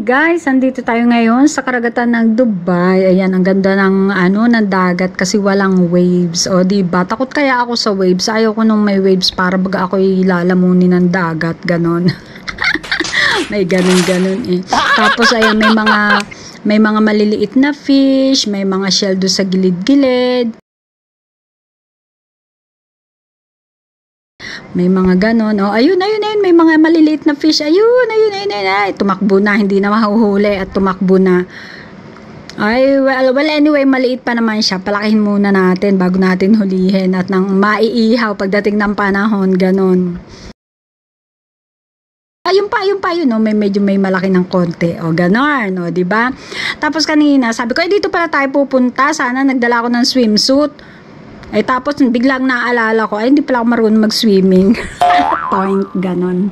Guys, andito tayo ngayon sa karagatan ng Dubai. Ayan, ang ganda ng ng dagat kasi walang waves. O di ba? Takot kaya ako sa waves. Ayaw ko nung may waves para baga ako ilalamunin ng dagat, ganon. May ganon eh. Tapos ayan, may mga maliliit na fish, may mga shell do sa gilid-gilid. May mga ganon. Oh, ayun. May mga maliliit na fish. Ayun. Ay, tumakbo na. Hindi na mahuhuli at tumakbo na. Ay, well, anyway, maliit pa naman siya. Palakihin muna natin bago natin hulihin at nang maiihaw pagdating ng panahon. Ganon. Ayun pa, no? Medyo may malaki ng konti. O, ganon, no? Diba? Tapos kanina, sabi ko, dito pala tayo pupunta. Sana nagdala ako ng swimsuit. Ay tapos biglang naalala ko, ay hindi pala ako marunong mag-swimming. Point, ganon.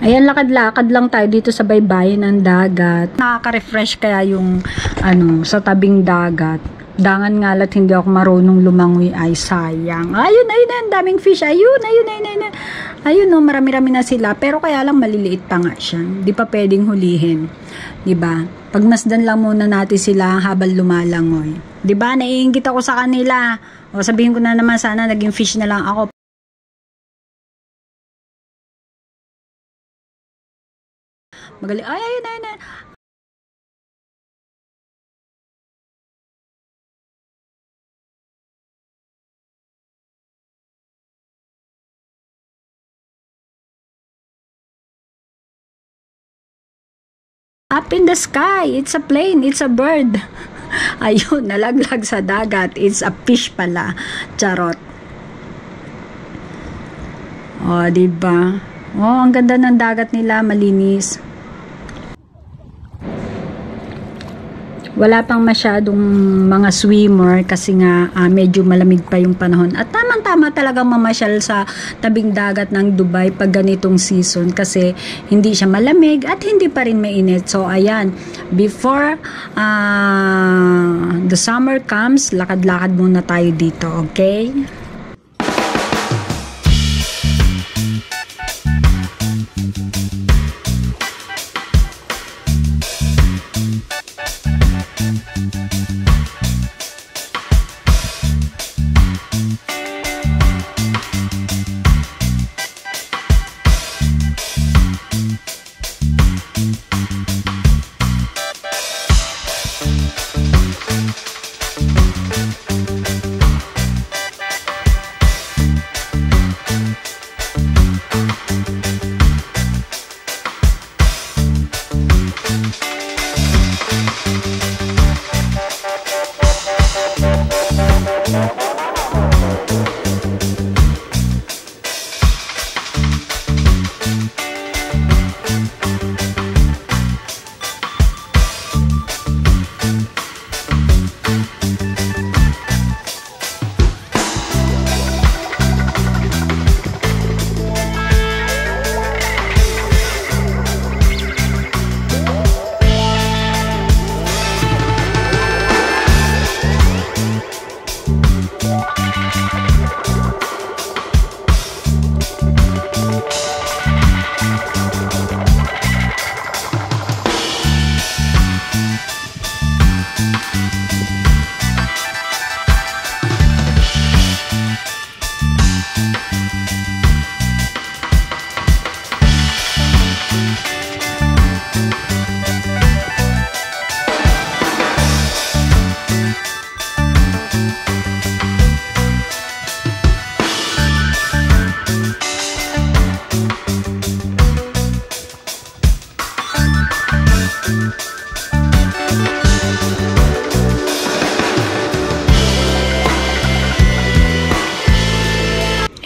Ayan, lakad-lakad lang tayo dito sa baybayin ng dagat. Nakaka-refresh kaya yung sa tabing dagat. Dangan nga la't hindi ako marunong lumangoy, ay sayang. Ayun, daming fish. Ayun. Ayun, no, marami-rami na sila. Pero kaya lang maliliit pa nga siya. Di pa pwedeng hulihin. Diba? Pagmasdan lang muna natin sila habang lumalangoy. Diba? Naiinggit ako sa kanila. O sabihin ko na naman, sana naging fish na lang ako. Magaling. Ay, ayun. Up in the sky, it's a plane, it's a bird. Ayun, nalaglag sa dagat, it's a fish pala. Charot. Oh, diba? Oh, ang ganda ng dagat nila, malinis. Wala pang masyadong mga swimmer kasi nga medyo malamig pa yung panahon. At tamang-tama talagang mamasyal sa tabing dagat ng Dubai pag ganitong season kasi hindi siya malamig at hindi pa rin mainit. So ayan, before the summer comes, lakad-lakad muna tayo dito, okay?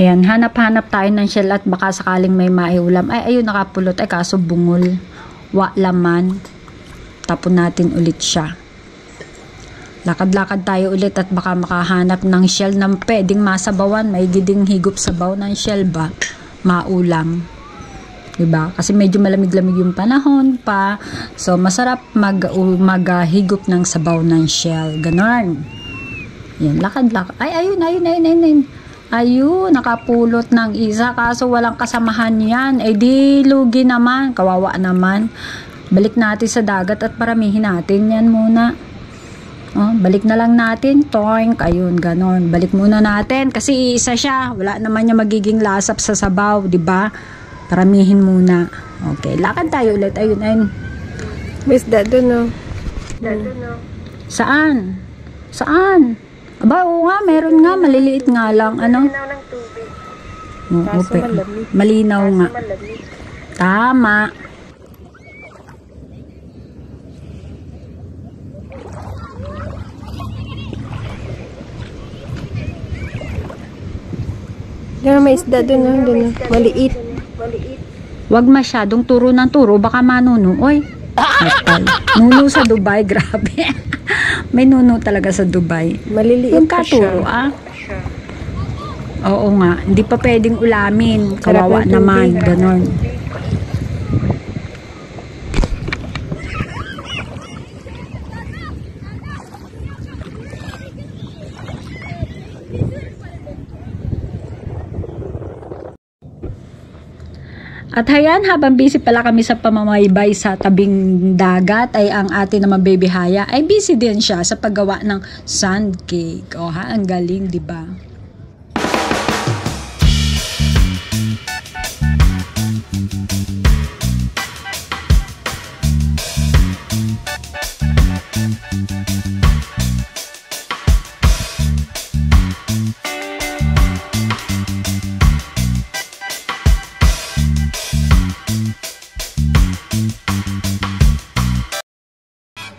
Ayan, hanap-hanap tayo ng shell at baka sakaling may maiulam. Ay, ayun, nakapulot. Ay, kaso bungol. Laman. Tapon natin ulit siya. Lakad-lakad tayo ulit at baka makahanap ng shell na pwedeng masabawan. May giding higop sabaw ng shell ba? Maulam. Diba? Kasi medyo malamig-lamig yung panahon pa. So, masarap maghigop ng sabaw ng shell. Ganon. Yan, lakad-lakad. Ay, ayun. Ayun, nakapulot ng isa kaso walang kasamahan yan. Eh di lugi naman, kawawa naman. Balik natin sa dagat at paramihin natin yan muna. Oh, balik na lang natin. Toink, ayun, ganon. Balik muna natin kasi isa siya. Wala naman niya magiging lasap sa sabaw, di ba? Paramihin muna. Okay, lakad tayo ulit. Ayun, ayun. Miss Dado, no? Saan? Saan? Aba, oo nga, meron nga, maliliit nga lang. Ano? ng tubig. Oo, Kaso malamig. malinaw nga. Malamig. Tama. Diyan may isda doon, no? Doon, no? Maliit. Wag masyadong turo ng turo, baka manuno. Oy, atal. Nuno sa Dubai, grabe. May nuno talaga sa Dubai. Maliliit Yung pa siya. katuro, ah. Oo nga, hindi pa pwedeng ulamin. Sarap Kawawa ng tubig. naman, ganon. At hayan, habang busy pala kami sa pamamaybay sa tabing dagat, ay ang atin naman baby Haya ay busy din siya sa paggawa ng sand cake. O ha, ang galing, di ba?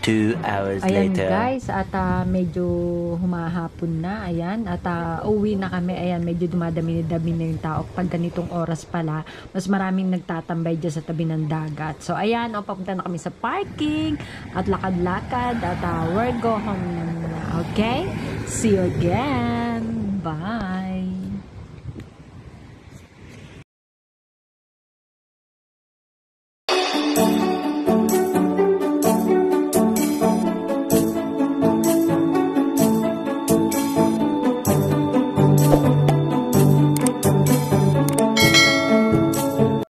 Two hours Ayan later. guys, at medyo humahapon na, ayan, at uwi na kami, ayan, medyo dumadami-dami na yung tao. Pag ganitong oras pala, mas maraming nagtatambay dyan sa tabi ng dagat. So ayan, papunta na kami sa parking, at lakad-lakad, at we're go home na. Okay? See you again!